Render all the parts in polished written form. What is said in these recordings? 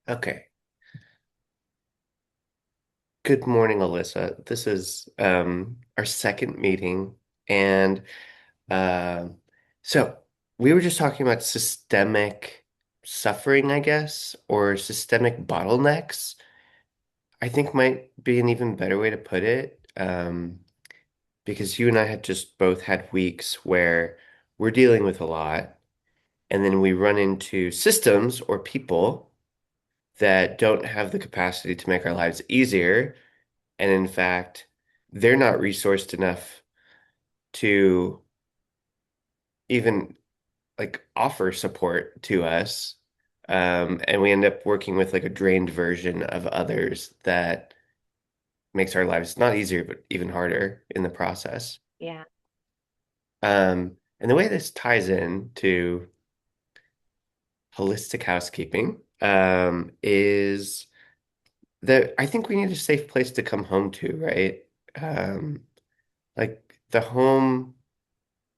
Okay. Good morning, Alyssa. This is our second meeting, and um so we were just talking about systemic suffering, I guess, or systemic bottlenecks. I think might be an even better way to put it, because you and I had just both had weeks where we're dealing with a lot, and then we run into systems or people that don't have the capacity to make our lives easier. And in fact, they're not resourced enough to even like offer support to us. And we end up working with like a drained version of others that makes our lives not easier, but even harder in the process. Yeah. And the way this ties in to holistic housekeeping, is that I think we need a safe place to come home to, right? Um, like the home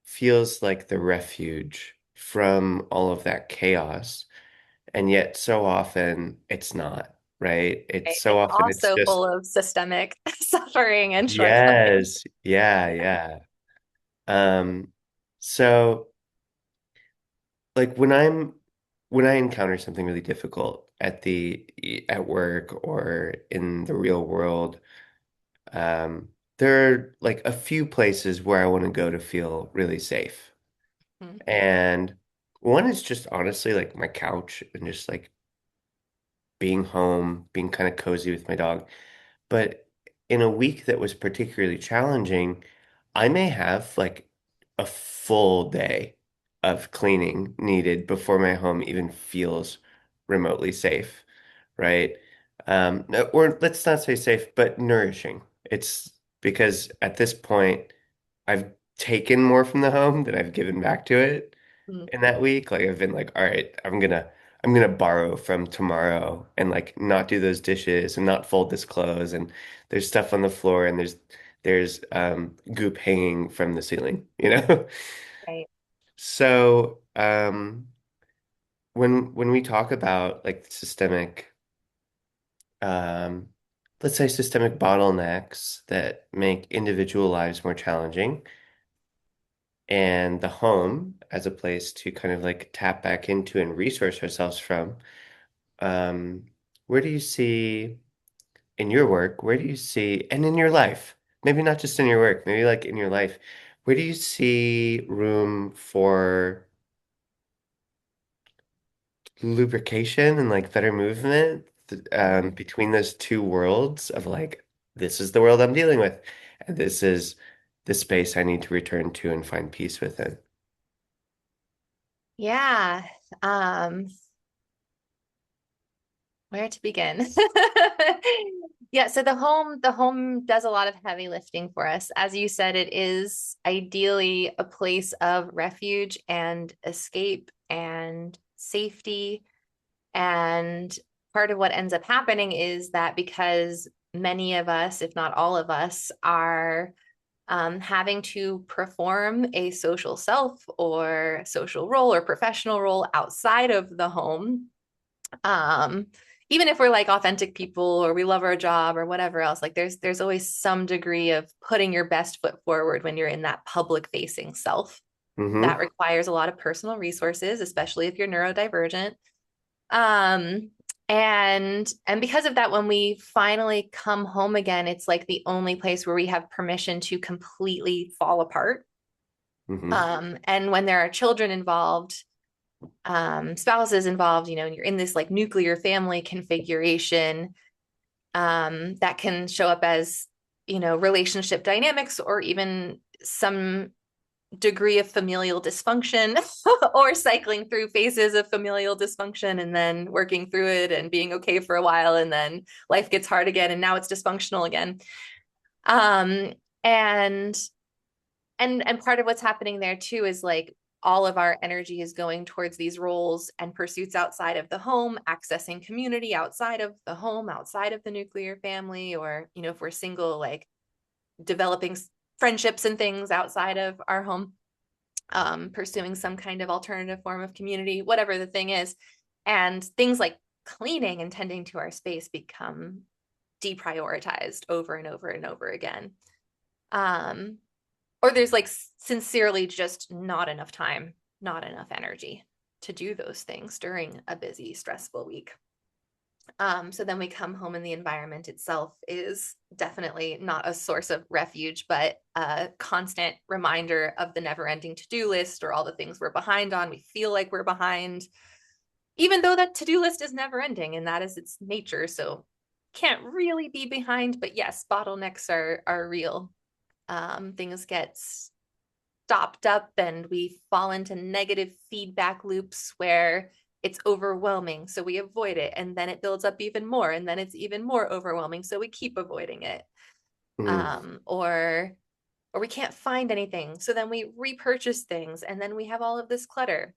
feels like the refuge from all of that chaos. And yet so often it's not, right? It's Right. so It's often it's also just, full of systemic suffering and shortcomings. yes, yeah, yeah. Um, so like when I encounter something really difficult at work or in the real world, there are like a few places where I want to go to feel really safe. Mhm. And one is just honestly like my couch and just like being home, being kind of cozy with my dog. But in a week that was particularly challenging, I may have like a full day of cleaning needed before my home even feels remotely safe, right? Or let's not say safe, but nourishing. It's because at this point, I've taken more from the home than I've given back to it Mhm. in that week. Like I've been like, all right, I'm gonna borrow from tomorrow and like not do those dishes and not fold this clothes and there's stuff on the floor and there's goop hanging from the ceiling, you know? Right. So when we talk about like systemic um let's say systemic bottlenecks that make individual lives more challenging and the home as a place to kind of like tap back into and resource ourselves from. Um, where do you see in your work, where do you see, and in your life, maybe not just in your work, maybe like in your life, where do you see room for lubrication and like better movement Mhm. between those two worlds of like, this is the world I'm dealing with, and this is the space I need to return to and find peace within? Yeah. Um, where to begin? Yeah, so the home does a lot of heavy lifting for us. As you said, it is ideally a place of refuge and escape and safety. And part of what ends up happening is that because many of us, if not all of us, are having to perform a social self or social role or professional role outside of the home, um, even if we're like authentic people or we love our job or whatever else, like there's always some degree of putting your best foot forward when you're in that public facing self. That Mm-hmm. requires a lot of personal resources, especially if you're neurodivergent. Um, and because of that, when we finally come home again, it's like the only place where we have permission to completely fall apart. Mm-hmm. And when there are children involved, spouses involved, and you're in this like nuclear family configuration, that can show up as, relationship dynamics or even some degree of familial dysfunction or cycling through phases of familial dysfunction and then working through it and being okay for a while and then life gets hard again and now it's dysfunctional again. Um, and and part of what's happening there too is like all of our energy is going towards these roles and pursuits outside of the home, accessing community outside of the home, outside of the nuclear family, or if we're single, like developing friendships and things outside of our home, pursuing some kind of alternative form of community, whatever the thing is. And things like cleaning and tending to our space become deprioritized over and over and over again. Um, or there's like sincerely just not enough time, not enough energy to do those things during a busy, stressful week. So then we come home and the environment itself is definitely not a source of refuge, but a constant reminder of the never ending to do list or all the things we're behind on. We feel like we're behind, even though that to do list is never ending and that is its nature. So can't really be behind, but yes, bottlenecks are real. Things get stopped up and we fall into negative feedback loops where it's overwhelming, so we avoid it, and then it builds up even more, and then it's even more overwhelming, so we keep avoiding it. Mm, Or we can't find anything, so then we repurchase things, and then we have all of this clutter.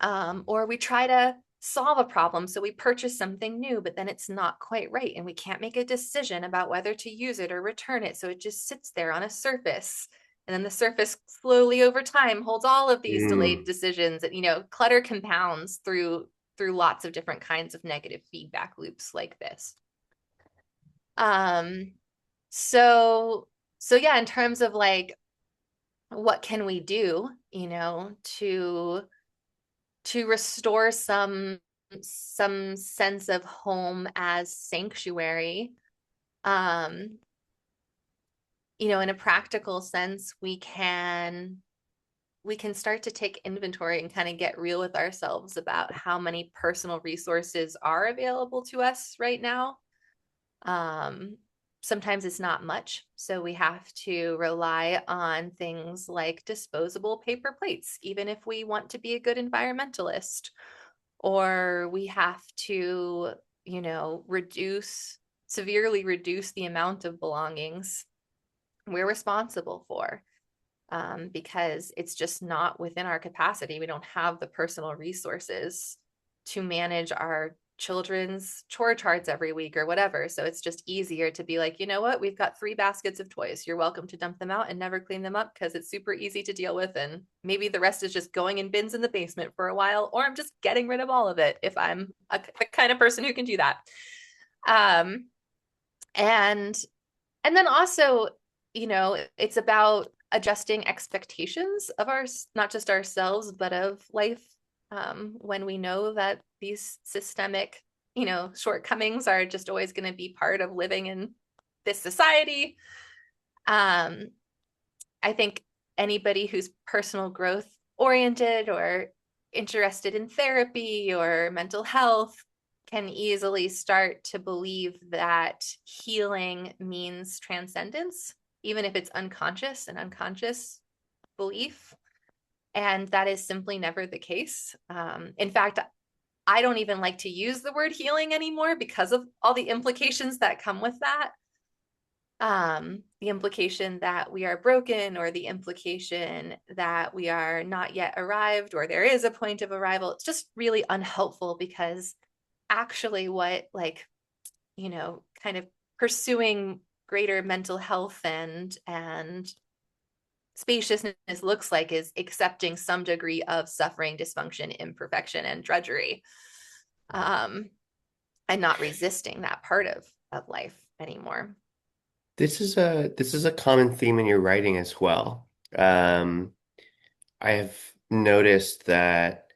Or we try to solve a problem, so we purchase something new, but then it's not quite right, and we can't make a decision about whether to use it or return it, so it just sits there on a surface. And then the surface slowly over time holds all of these delayed mm. decisions. And clutter compounds through lots of different kinds of negative feedback loops like this. Um, so so yeah, in terms of like what can we do, to restore some sense of home as sanctuary. um in a practical sense, we can start to take inventory and kind of get real with ourselves about how many personal resources are available to us right now. um Sometimes it's not much, so we have to rely on things like disposable paper plates, even if we want to be a good environmentalist. Or we have to, severely reduce the amount of belongings we're responsible for, because it's just not within our capacity. We don't have the personal resources to manage our children's chore charts every week or whatever. So it's just easier to be like, you know what, we've got 3 baskets of toys. You're welcome to dump them out and never clean them up because it's super easy to deal with. And maybe the rest is just going in bins in the basement for a while, or I'm just getting rid of all of it if I'm the kind of person who can do that. Um, and and then also, it's about adjusting expectations of our, not just ourselves, but of life. When we know that these systemic, shortcomings are just always going to be part of living in this society. Um, I think anybody who's personal growth oriented or interested in therapy or mental health can easily start to believe that healing means transcendence, even if it's unconscious, an unconscious belief. And that is simply never the case. In fact, I don't even like to use the word healing anymore because of all the implications that come with that. The implication that we are broken, or the implication that we are not yet arrived, or there is a point of arrival. It's just really unhelpful, because actually what, like, kind of pursuing greater mental health and spaciousness looks like is accepting some degree of suffering, dysfunction, imperfection, and drudgery, um, and not resisting that part of life anymore. This is a common theme in your writing as well. Um, I have noticed that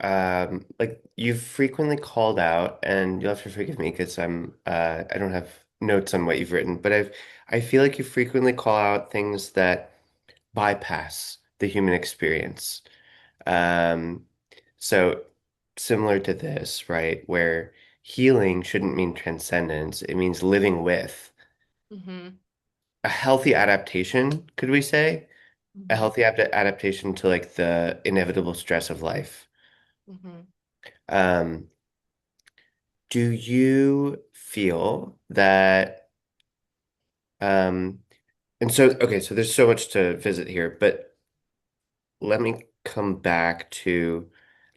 like you've frequently called out, and you'll have to forgive me because I don't have notes on what you've written, but I feel like you frequently call out things that bypass the human experience. Um, so similar to this, right, where healing shouldn't mean transcendence, it means living with Mm-hmm. a healthy adaptation, could we say? A Mm-hmm. healthy adaptation to like the inevitable stress of life. Mm-hmm. Um, do you feel that um and so okay, so there's so much to visit here, but let me come back to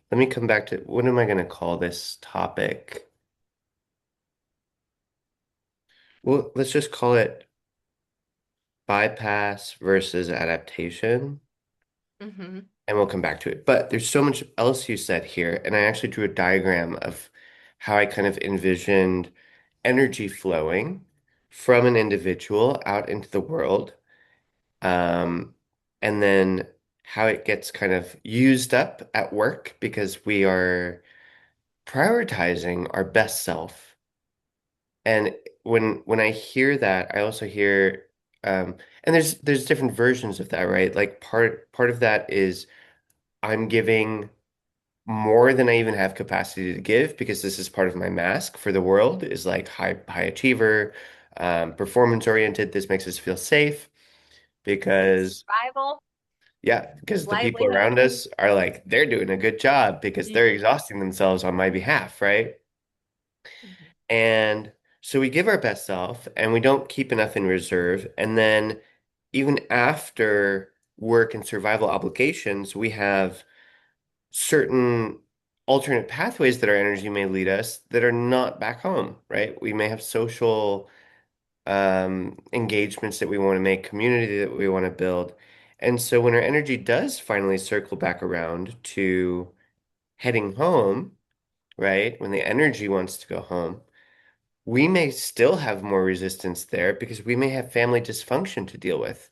what am I going to call this topic? Well, let's just call it bypass versus adaptation. Mm-hmm. and we'll come back to it. But there's so much else you said here, and I actually drew a diagram of how I kind of envisioned energy flowing from an individual out into the world, um, and then how it gets kind of used up at work because we are prioritizing our best self. And when I hear that, I also hear and there's different versions of that, right? Like part of that is I'm giving more than I even have capacity to give because this is part of my mask for the world is like high achiever, performance oriented. This makes us feel safe because Survival, because the people livelihood. around us are like they're doing a good job because they're Mm-hmm. exhausting themselves on my behalf, right? Mm-hmm. And so we give our best self and we don't keep enough in reserve. And then even after work and survival obligations, we have certain alternate pathways that our energy may lead us that are not back home, right? We may have social engagements that we want to make, community that we want to build. And so when our energy does finally circle back around to heading home, right? When the energy wants to go home, we may still have more resistance there because we may have family dysfunction to deal with.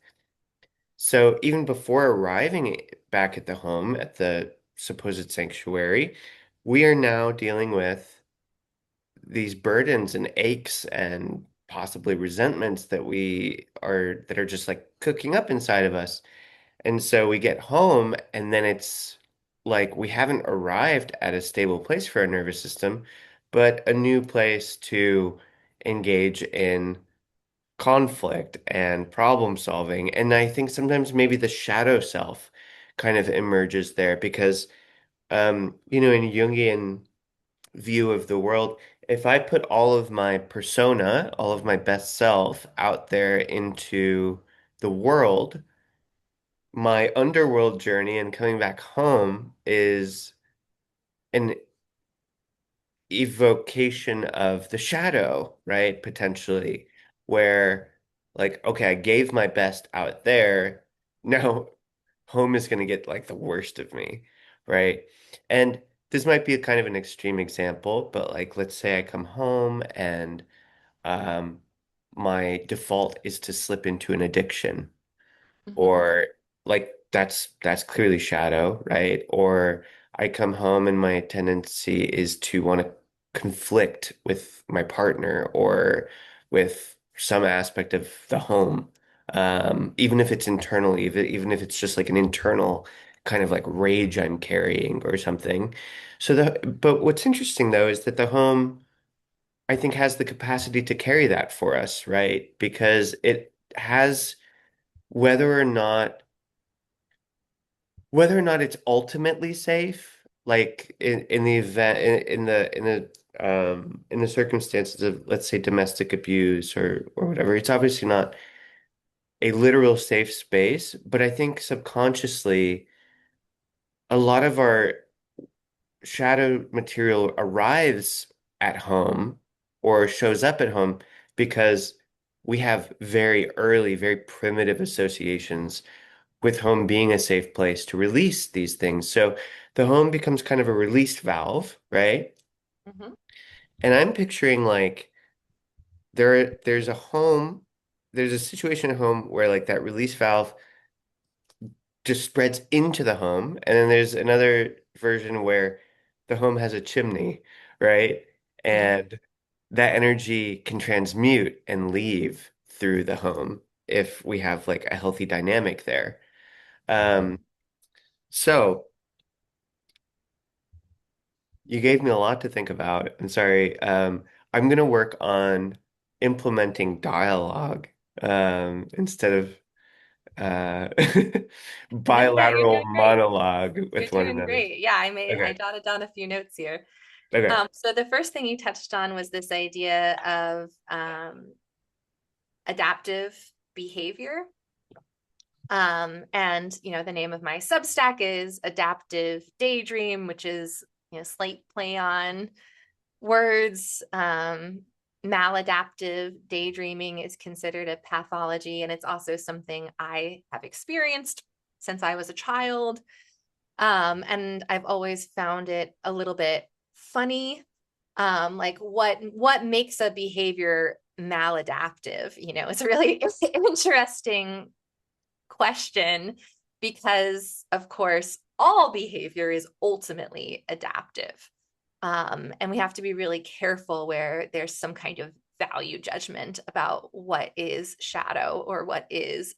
So even before arriving back at the home, at the supposed sanctuary, we are now dealing with these burdens and aches and possibly resentments that are just like cooking up inside of us. And so we get home and then it's like we haven't arrived at a stable place for our nervous system, but a new place to engage in conflict and problem solving. And I think sometimes maybe the shadow self kind of emerges there because, in Jungian view of the world, if I put all of my persona, all of my best self out there into the world, my underworld journey and coming back home is an evocation of the shadow, right? Potentially, where like, okay, I gave my best out there. Now home is going to get like the worst of me, right? And this might be a kind of an extreme example, but like, let's say I come home and um, my default is to slip into an addiction Mm-hmm. or like that's clearly shadow, right? Or I come home and my tendency is to want to conflict with my partner or with some aspect of the home. Even if it's internally, even if it's just like an internal kind of like rage I'm carrying or something. But what's interesting though is that the home, I think, has the capacity to carry that for us, right? Because it has whether or not whether or not it's ultimately safe, like in the event in the circumstances of let's say domestic abuse or whatever, it's obviously not a literal safe space, but I think subconsciously a lot of our shadow material arrives at home or shows up at home because we have very early, very primitive associations with home being a safe place to release these things. So the home becomes kind of a release valve, right? Mm-hmm. And I'm picturing like there's a home, there's a situation at home where like that release valve just spreads into the home, and then there's another version where the home has a chimney, right? Mm-hmm. And that energy can transmute and leave through the home if we have like a healthy dynamic there. Um, so you gave me a lot to think about. I'm sorry. I'm going to work on implementing dialogue instead of uh, No, yeah, you're bilateral doing great. monologue You're with one doing another. great. Yeah, I Okay. jotted down a few notes here. Okay. So the first thing you touched on was this idea of adaptive behavior. And the name of my Substack is Adaptive Daydream, which is slight play on words. Maladaptive daydreaming is considered a pathology, and it's also something I have experienced since I was a child. And I've always found it a little bit funny, like what makes a behavior maladaptive, it's really it's an interesting question because of course all behavior is ultimately adaptive. And we have to be really careful where there's some kind of value judgment about what is shadow or what is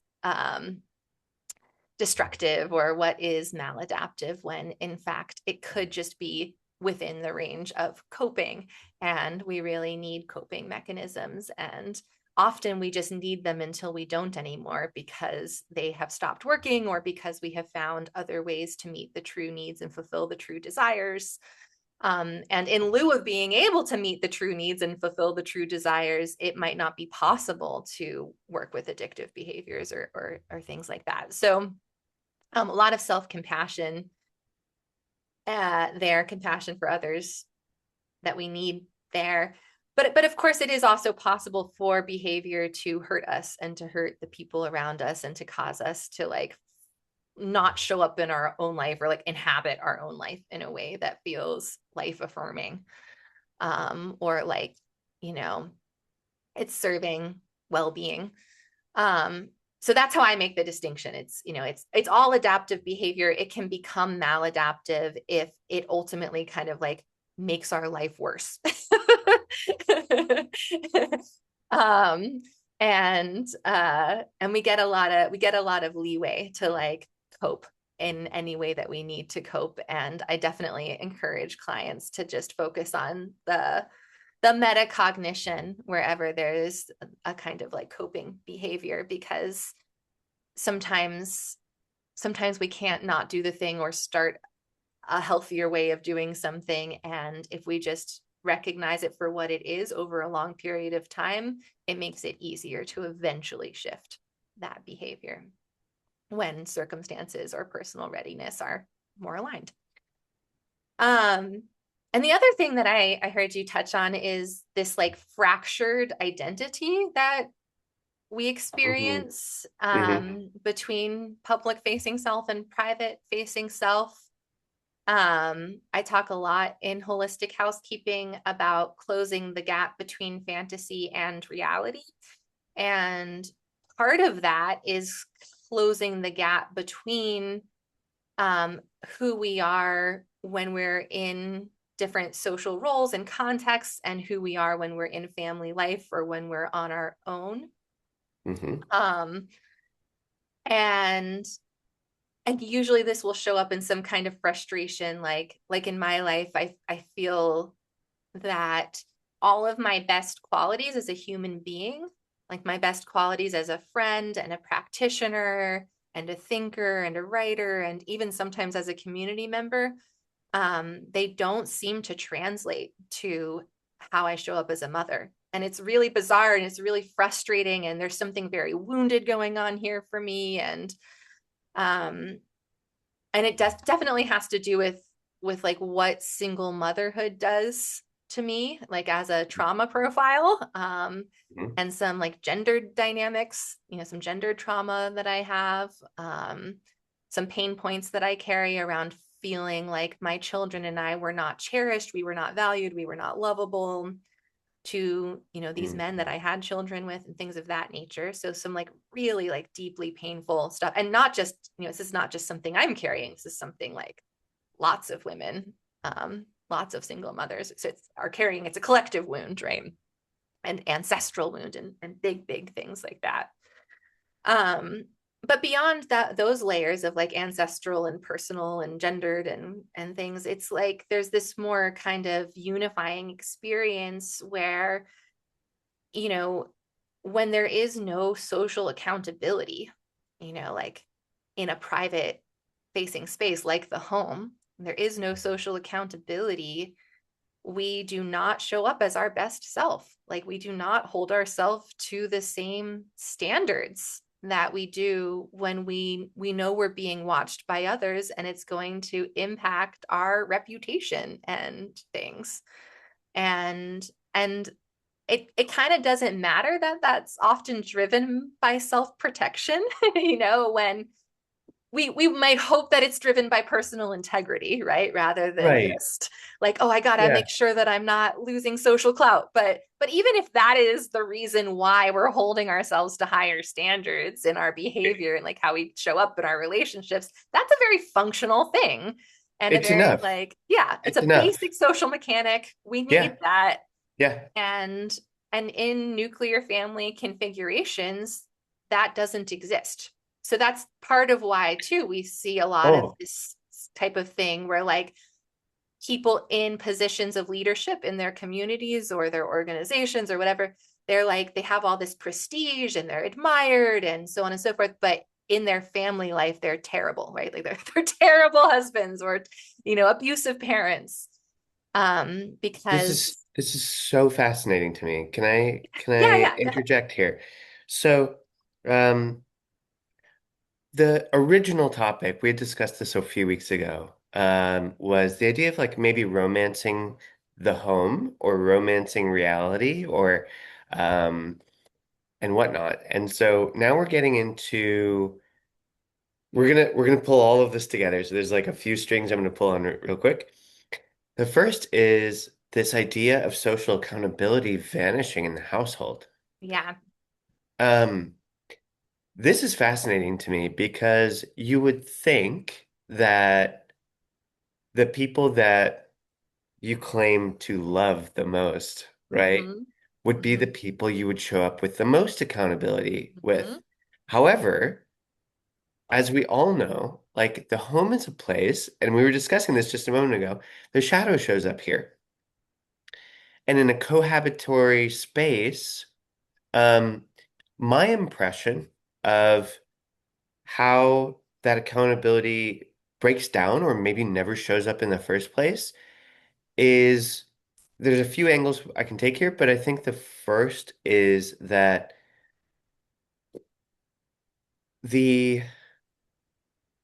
destructive or what is maladaptive, when in fact it could just be within the range of coping. And we really need coping mechanisms. And often we just need them until we don't anymore because they have stopped working or because we have found other ways to meet the true needs and fulfill the true desires. And in lieu of being able to meet the true needs and fulfill the true desires, it might not be possible to work with addictive behaviors or things like that. So a lot of self-compassion there, compassion for others that we need there. But of course, it is also possible for behavior to hurt us and to hurt the people around us and to cause us to like not show up in our own life or like inhabit our own life in a way that feels life affirming, or like, you know, it's serving well-being. Um, so that's how I make the distinction. It's all adaptive behavior. It can become maladaptive if it ultimately kind of like makes our life worse. um, and we get a lot of leeway to like cope in any way that we need to cope. And I definitely encourage clients to just focus on the metacognition wherever there's a kind of like coping behavior, because sometimes sometimes we can't not do the thing or start a healthier way of doing something. And if we just recognize it for what it is over a long period of time, it makes it easier to eventually shift that behavior when circumstances or personal readiness are more aligned. Um, and the other thing that I heard you touch on is this like fractured identity that we Hmm. experience, Hmm. between public facing self and private facing self. I talk a lot in holistic housekeeping about closing the gap between fantasy and reality. And part of that is closing the gap between um, who we are when we're in different social roles and contexts and who we are when we're in family life or when we're on our own. Hmm. Um, and and usually this will show up in some kind of frustration, like in my life, I feel that all of my best qualities as a human being, like my best qualities as a friend and a practitioner and a thinker and a writer, and even sometimes as a community member, they don't seem to translate to how I show up as a mother. And it's really bizarre and it's really frustrating. And there's something very wounded going on here for me. Um, and it definitely has to do with like what single motherhood does to me, like as a trauma profile, Hmm. and some like gendered dynamics, some gendered trauma that I have, some pain points that I carry around feeling like my children and I were not cherished, we were not valued, we were not lovable to these men that I had children with and things of that nature. So some like really like deeply painful stuff, and not just this is not just something I'm carrying, this is something like lots of women, lots of single mothers are carrying. It's a collective wound, right? And ancestral wound, and big things like that. um but beyond that, those layers of like ancestral and personal and gendered and things, it's like there's this more kind of unifying experience where you know when there is no social accountability, like in a private facing space like the home, there is no social accountability. We do not show up as our best self. Like we do not hold ourselves to the same standards that we do when we know we're being watched by others, and it's going to impact our reputation and things. And it kind of doesn't matter that that's often driven by self-protection, when we might hope that it's driven by personal integrity, right? Rather than Right. just like, oh, I gotta Yeah. make sure that I'm not losing social clout. But even if that is the reason why we're holding ourselves to higher standards in our behavior and like how we show up in our relationships, that's a very functional thing. And a It's very enough. like, yeah, it's It's a enough. basic social mechanic. We need Yeah. that. Yeah. And in nuclear family configurations, that doesn't exist. So that's part of why too we see a lot of Oh, this type of thing where like people in positions of leadership in their communities or their organizations or whatever, they're like they have all this prestige and they're admired and so on and so forth, but in their family life they're terrible, right? Like they're terrible husbands or abusive parents, this because is this is so fascinating to me. Can yeah, I yeah, go ahead. interject here? So, um, the original topic, we had discussed this a few weeks ago, was the idea of like maybe romancing the home or romancing reality or um, and whatnot. And so now we're getting into we're gonna pull all of this together. So there's like a few strings I'm gonna pull on real quick. The first is this idea of social accountability vanishing in the household. Yeah. Um, this is fascinating to me because you would think that the people that you claim to love the most, right, Mm-hmm. would be Mm-hmm. the people you would show up with the most accountability with. Mm-hmm. However, as we all know, like the home is a place, and we were discussing this just a moment ago, the shadow shows up here. And in a cohabitory space, um, my impression of how that accountability breaks down or maybe never shows up in the first place is there's a few angles I can take here, but I think the first is that the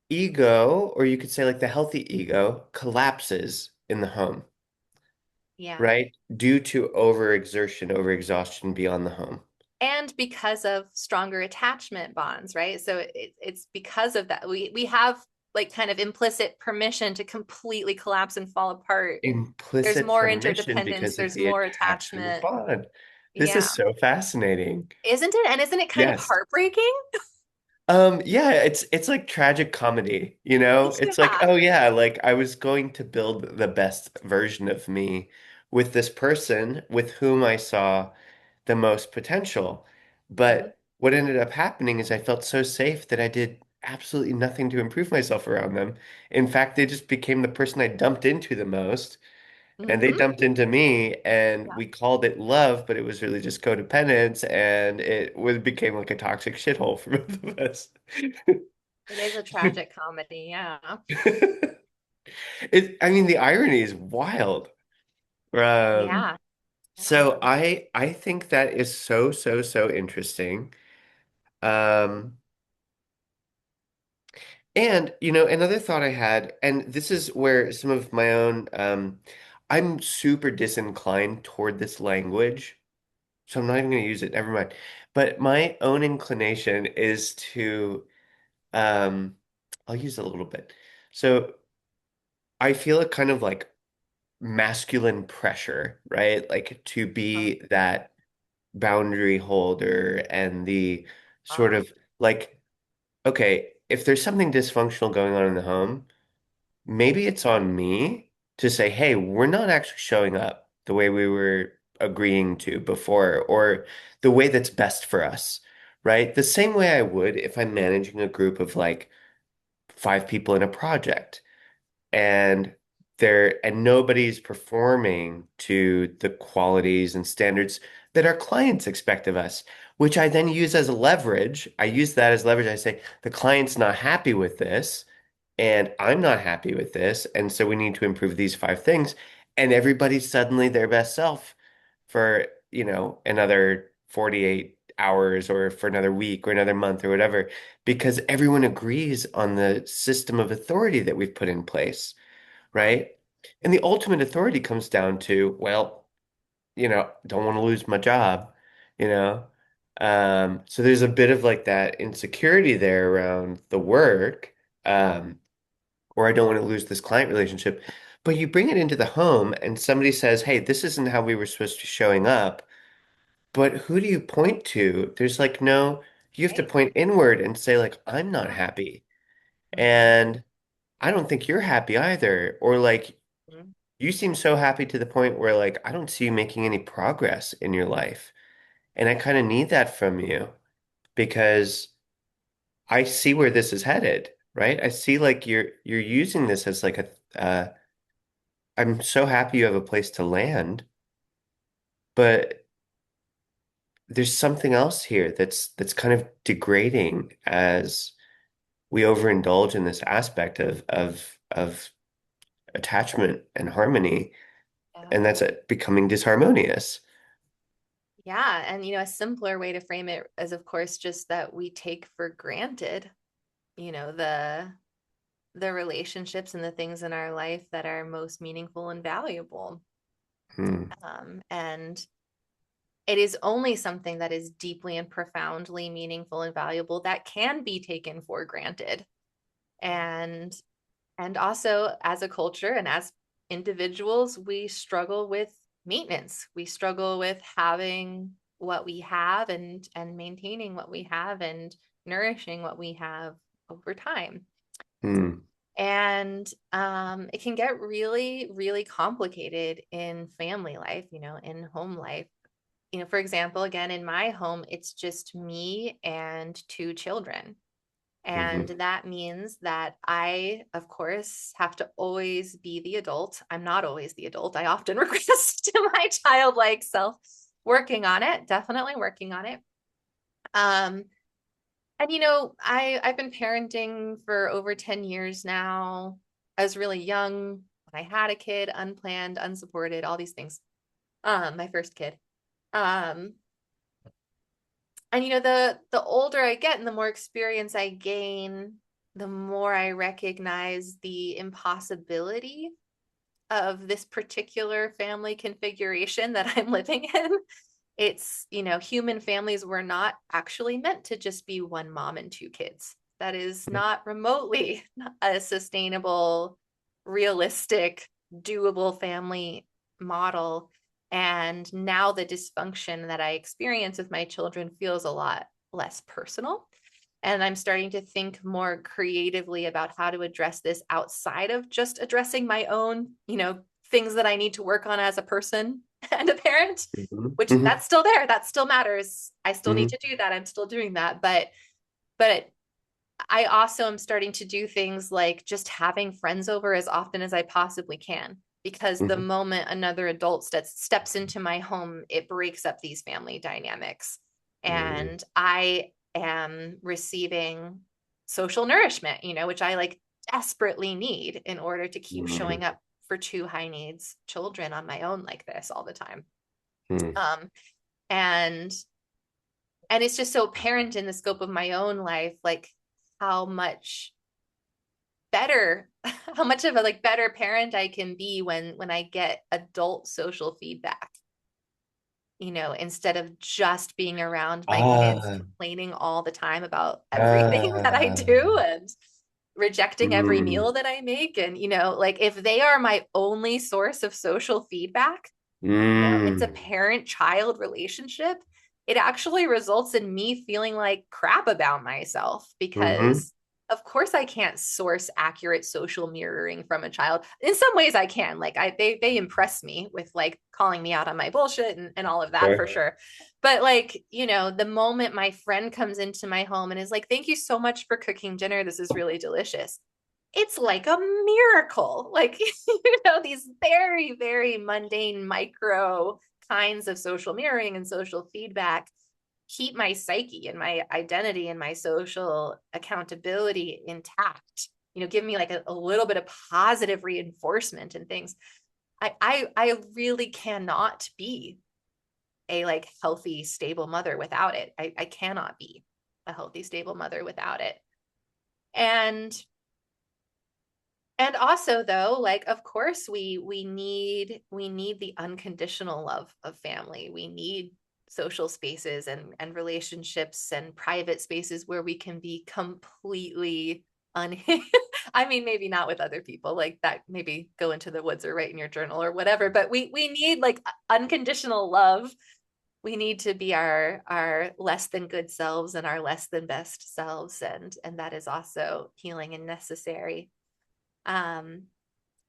ego, or you could say like the healthy ego, collapses in the home, Yeah. right? Due to overexertion, overexhaustion beyond the home. And because of stronger attachment bonds, right? So it's because of that we have like kind of implicit permission to completely collapse and fall apart. There's Implicit more permission interdependence, because of there's the more attachment attachment. bond. This Yeah. is so fascinating. Isn't it? And isn't it kind of Yes. heartbreaking? Yeah, it's like tragic comedy, you know? It's like, Yeah. oh yeah, like I was going to build the best version of me with this person with whom I saw the most potential. Mhm. But what ended up happening is I felt so safe that I did absolutely nothing to improve myself around them. In fact, they just became the person I dumped into the most. And they Mhm. dumped into me, and Yeah. we called it love, but it was really just codependence, and became like a toxic shithole for both of us. It is a tragic comedy. Yeah. I mean, the irony is wild. Um, Yeah. Yeah. so I think that is so, so, so interesting. Um, and another thought I had, and this is where some of my own, I'm super disinclined toward this language. So I'm not even going to use it. Never mind. But my own inclination is to, um, I'll use it a little bit. So I feel a kind of like masculine pressure, right? Like to Uh, be that boundary holder and the sort uh, of like, okay, if there's something dysfunctional going on in the home, maybe it's on me to say, hey, we're not actually showing up the way we were agreeing to before, or the way that's best for us, right? The same way I would if I'm managing a group of like 5 people in a project and nobody's performing to the qualities and standards that our clients expect of us, which I then use as leverage. I use that as leverage. I say, the client's not happy with this and I'm not happy with this. And so we need to improve these 5 things. And everybody's suddenly their best self for, another 48 hours or for another week or another month or whatever, because everyone agrees on the system of authority that we've put in place, right? And the ultimate authority comes down to, well, don't want to lose my job, you know? So there's a bit of like that insecurity there around the work. um, or I don't want to lose this client relationship. But you bring it into the home and somebody says, hey, this isn't how we were supposed to be showing up. But who do you point to? There's like no, you have to Right. point inward and say, like, I'm not Yeah. happy. Mhm. And I don't think you're happy either. Or like, Mhm. you seem so happy to the point where like I don't see you making any progress in your life. And I kind of need that from you because I see where this is headed, right? I see like you're using this as like a I'm so happy you have a place to land, but there's something else here that's kind of degrading as we overindulge in this aspect of attachment and harmony, Yeah. and that's becoming disharmonious. Yeah. And, a simpler way to frame it is, of course, just that we take for granted, the relationships and the things in our life that are most meaningful and valuable. Hmm. And it is only something that is deeply and profoundly meaningful and valuable that can be taken for granted. And also as a culture and as individuals, we struggle with maintenance. We struggle with having what we have and maintaining what we have and nourishing what we have over time. Hmm. And it can get really, really complicated in family life, in home life. For example, again, in my home, it's just me and two children. And Hmm. that means that I, of course, have to always be the adult. I'm not always the adult. I often regress to my childlike self, working on it, definitely working on it. Um, and I've been parenting for over 10 years now. I was really young when I had a kid, unplanned, unsupported, all these things. My first kid. Um, and the older I get and the more experience I gain, the more I recognize the impossibility of this particular family configuration that I'm living in. It's, human families were not actually meant to just be one mom and two kids. That is not remotely a sustainable, realistic, doable family model. And now the dysfunction that I experience with my children feels a lot less personal. And I'm starting to think more creatively about how to address this outside of just addressing my own, things that I need to work on as a person and a parent, Hmm. which Hmm. that's still there. That still matters. I still need Hmm. to do that. I'm still doing that. But I also am starting to do things like just having friends over as often as I possibly can. Because the Hmm. moment another adult steps into my home, it breaks up these family dynamics. Hmm. And I am receiving social nourishment, which I like desperately need in order to keep Hmm. showing up for two high needs children on my own like this all the time. Hmm. Um, and it's just so apparent in the scope of my own life, like how much better, how much of a like better parent I can be when I get adult social feedback, instead of just being around my kids Ah, complaining all the time about everything that I ah, do and rejecting every mm, meal that I make. And, like if they are my only source of social feedback, it's a mm, parent-child relationship, it actually results in me feeling like crap about myself hmm. because of course I can't source accurate social mirroring from a child. In some ways I can. Like they impress me with like calling me out on my bullshit and all of that for Sure. sure. But like, the moment my friend comes into my home and is like, "Thank you so much for cooking dinner. This is really delicious." It's like a miracle. Like, these very, very mundane micro kinds of social mirroring and social feedback keep my psyche and my identity and my social accountability intact. Give me like a little bit of positive reinforcement and things. I really cannot be a like healthy, stable mother without it. I cannot be a healthy, stable mother without it. And also though, like of course we need the unconditional love of family. We need social spaces and relationships and private spaces where we can be completely unhinged. I mean, maybe not with other people like that, maybe go into the woods or write in your journal or whatever, but we need like unconditional love. We need to be our less than good selves and our less than best selves, and that is also healing and necessary. Um,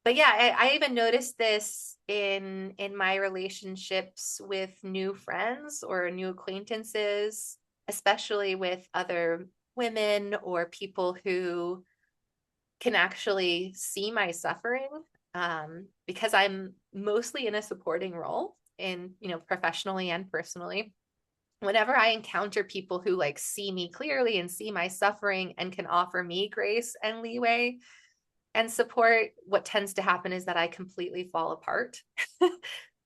but yeah, I even noticed this in my relationships with new friends or new acquaintances, especially with other women or people who can actually see my suffering, because I'm mostly in a supporting role in, professionally and personally. Whenever I encounter people who like see me clearly and see my suffering and can offer me grace and leeway and support, what tends to happen is that I completely fall apart.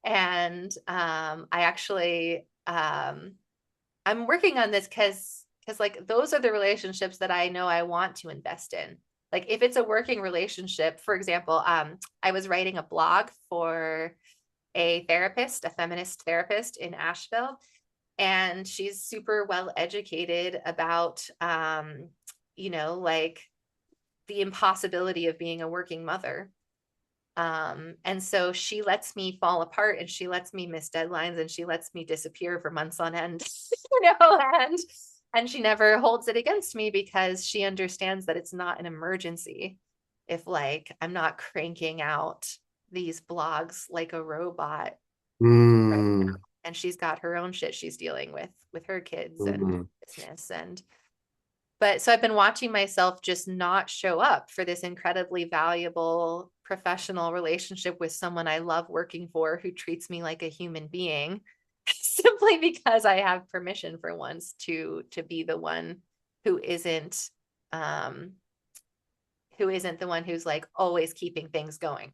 And I actually I'm working on this because like those are the relationships that I know I want to invest in. Like if it's a working relationship, for example, I was writing a blog for a therapist, a feminist therapist in Asheville, and she's super well educated about like the impossibility of being a working mother. And so she lets me fall apart and she lets me miss deadlines and she lets me disappear for months on end, and she never holds it against me because she understands that it's not an emergency. If like I'm not cranking out these blogs like a robot right now, Mm, and she's got her own shit she's dealing with her kids and mm, business. And but so I've been watching myself just not show up for this incredibly valuable professional relationship with someone I love working for who treats me like a human being simply because I have permission for once to be the one who isn't um who isn't the one who's like always keeping things going.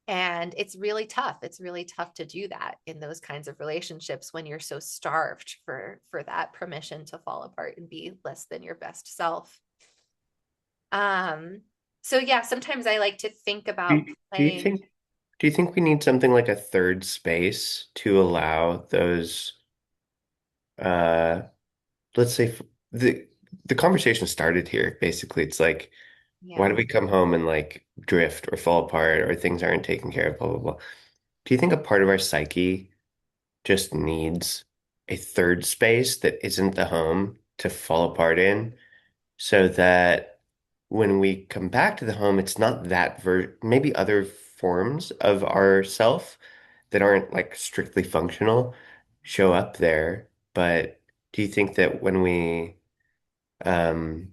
And it's really tough. It's really tough to do that in those kinds of relationships when you're so starved for that permission to fall apart and be less than your best self. Um, so yeah, sometimes I like to think do, about do you playing. think do you think we need something like a third space to allow those uh let's say the conversation started here. Basically, it's like, why Yeah. do we come home and like drift or fall apart or things aren't taken care of, blah blah blah. Do you think a part of our psyche just needs a third space that isn't the home to fall apart in, so that when we come back to the home, it's not that maybe other forms of ourself that aren't like strictly functional show up there. But do you think that when we um,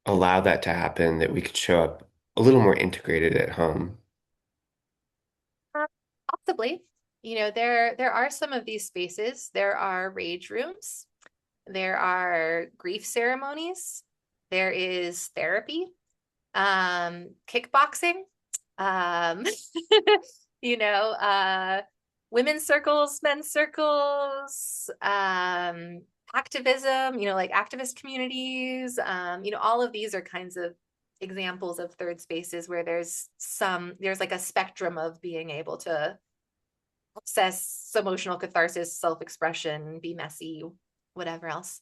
allow that to happen, that we could show up a little more integrated at home? Uh, Possibly. There are some of these spaces. There are rage rooms. There are grief ceremonies. There is therapy, kickboxing, um, you know, uh, women's circles, men's circles, activism, like activist communities. All of these are kinds of examples of third spaces where there's like a spectrum of being able to access emotional catharsis, self-expression, be messy, whatever else.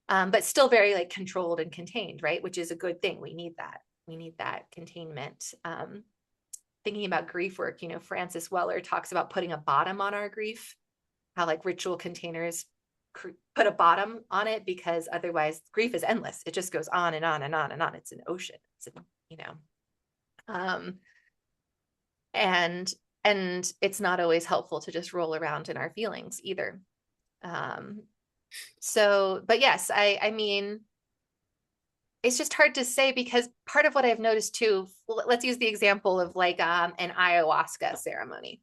But still very like controlled and contained, right? Which is a good thing. We need that. We need that containment. Thinking about grief work, Francis Weller talks about putting a bottom on our grief, how like ritual containers put a bottom on it because otherwise grief is endless. It just goes on and on and on and on. It's an ocean. You know, um, and and it's not always helpful to just roll around in our feelings either. Um, but yes, I mean, it's just hard to say because part of what I've noticed too, let's use the example of like an ayahuasca ceremony.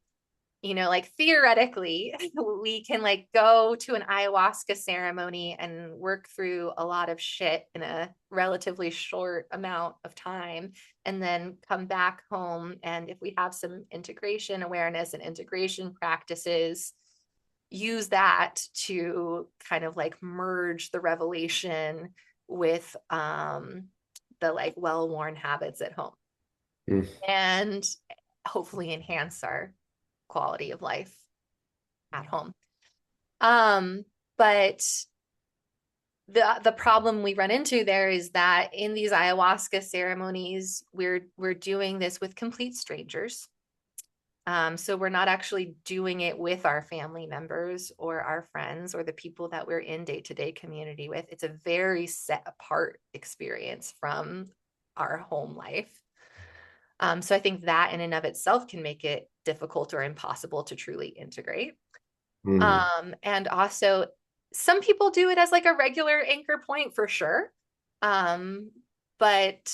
Like theoretically, we can like go to an ayahuasca ceremony and work through a lot of shit in a relatively short amount of time and then come back home. And if we have some integration awareness and integration practices, use that to kind of like merge the revelation with the like well-worn habits at home Mm. and hopefully enhance our quality of life at home. But the problem we run into there is that in these ayahuasca ceremonies, we're doing this with complete strangers. So we're not actually doing it with our family members or our friends or the people that we're in day-to-day community with. It's a very set apart experience from our home life. So I think that in and of itself can make it difficult or impossible to truly integrate. Hmm. And also some people do it as like a regular anchor point for sure. Um, but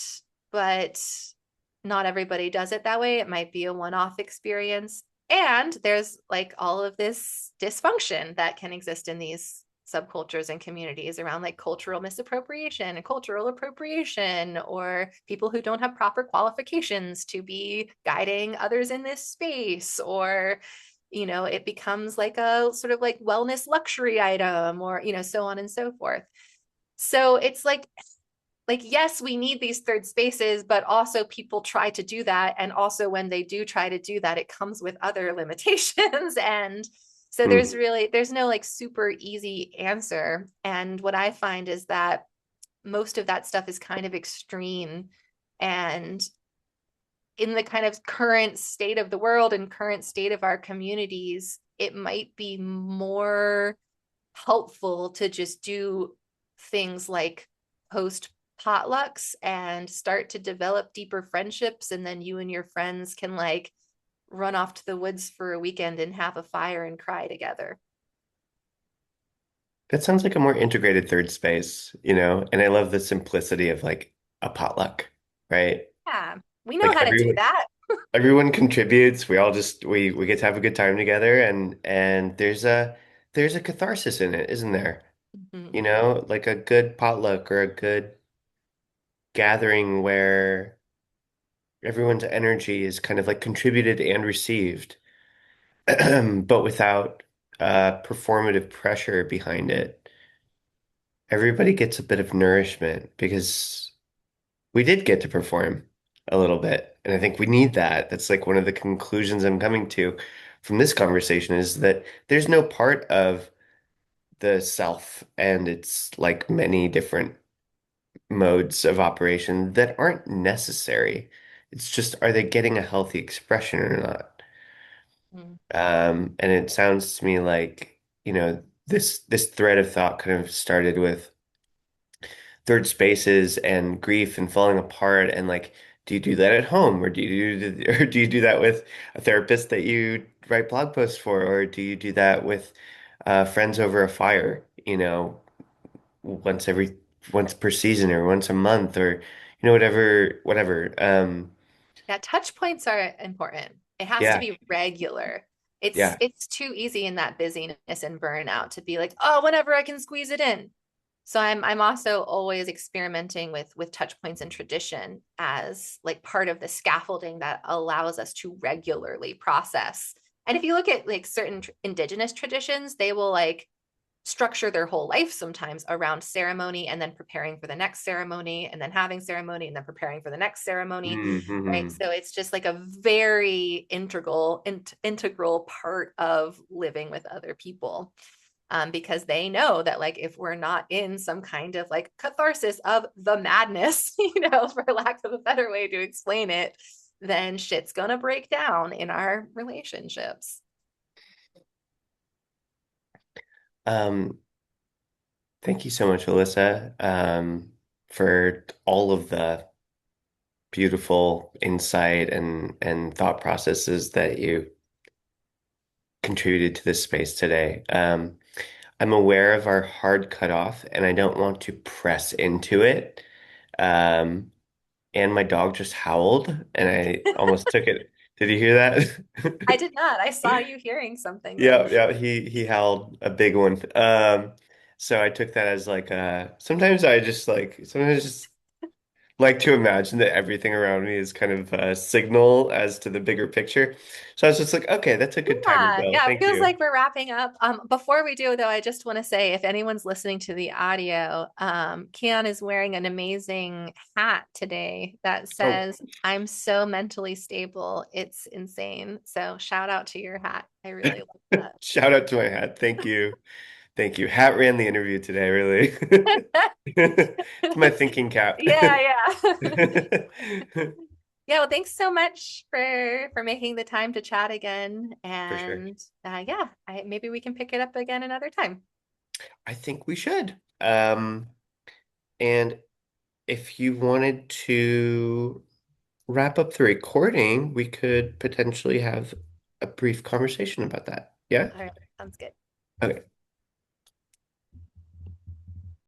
but not everybody does it that way. It might be a one-off experience. And there's like all of this dysfunction that can exist in these subcultures and communities around like cultural misappropriation and cultural appropriation, or people who don't have proper qualifications to be guiding others in this space, or it becomes like a sort of like wellness luxury item, or so on and so forth. So it's like yes, we need these third spaces, but also people try to do that, and also when they do try to do that, it comes with other limitations. And so Hmm. there's no like super easy answer. And what I find is that most of that stuff is kind of extreme, and in the kind of current state of the world and current state of our communities, it might be more helpful to just do things like host potlucks and start to develop deeper friendships. And then you and your friends can like run off to the woods for a weekend and have a fire and cry together. That sounds like a more integrated third space, and I love the simplicity of like a potluck, right? Yeah, we know Like how to do that. everyone contributes. We all just we get to have a good time together, and there's a catharsis in it, isn't there? Mhm. Like a good potluck or a good gathering where everyone's energy is kind of like contributed and received, but without performative pressure behind it. Everybody gets a bit of nourishment because we did get to perform a little bit. And I think we need that. That's like one of the conclusions I'm coming to from this conversation is that there's no part of the self and its like many different modes of operation that aren't necessary. It's just, are they getting a healthy expression or not? Mhm. And it sounds to me like, this thread of thought kind of started with third spaces and grief and falling apart and like, do you do that at home or do you do that with a therapist that you write blog posts for, or do you do that with friends over a fire, once every once per season or once a month, or whatever. Yeah, touch points are important. It has to Yeah, be regular. It's yeah. it's too easy in that busyness and burnout to be like, oh, whenever I can squeeze it in. So I'm also always experimenting with touch points and tradition as like part of the scaffolding that allows us to regularly process. And if you look at like certain indigenous traditions, they will like structure their whole life sometimes around ceremony and then preparing for the next ceremony and then having ceremony and then preparing for the next ceremony, right? Mm-hmm. So it's just like a very integral part of living with other people, because they know that like if we're not in some kind of like catharsis of the madness, for lack of a better way to explain it, then shit's gonna break down in our relationships. Um, Thank you so much, Alyssa, for all of the beautiful insight and thought processes that you contributed to this space today. I'm aware of our hard cutoff, and I don't want to press into it. Um, and my dog just howled, and I almost took it. Did you hear I that? did not. I saw you hearing something though. Yeah, yeah, he howled a big one. So I took that as like sometimes I just like to imagine that everything around me is kind of a signal as to the bigger picture. So I was just like, okay, that's a good timer, Yeah, Bill. yeah, it Thank feels you. like we're wrapping up. Before we do, though, I just want to say if anyone's listening to the audio, Kian is wearing an amazing hat today that Oh, says, "I'm so mentally stable. It's insane." So shout out to your hat. I really love that. shout out to my hat. Thank you. Thank you. Hat ran the interview today, really. It's my thinking cap. Yeah, yeah. Yeah, well, thanks so much for making the time to chat again. For sure. And yeah, maybe we can pick it up again another time. I think we should. And if you wanted to wrap up the recording, we could potentially have a brief conversation about that. Yeah? All right, sounds good. Okay.